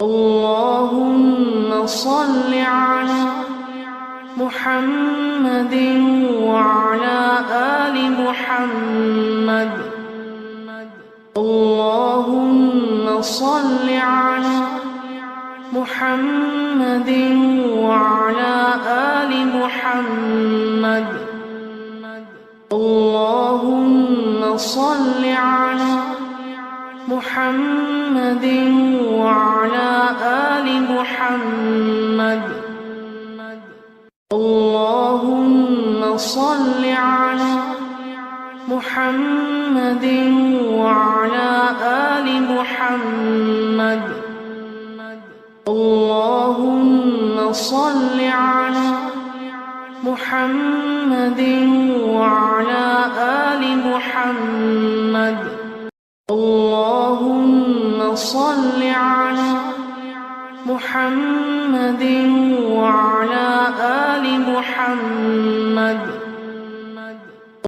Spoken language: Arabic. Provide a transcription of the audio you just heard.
اللهم صل على محمد وعلى آل محمد. اللهم صل على محمد وعلى آل محمد. اللهم صل على محمد وعلى آل محمد. اللهم صل على محمد وعلى آل محمد. اللهم صل على محمد وعلى آل محمد. اللهم صل على محمد وعلى آل محمد.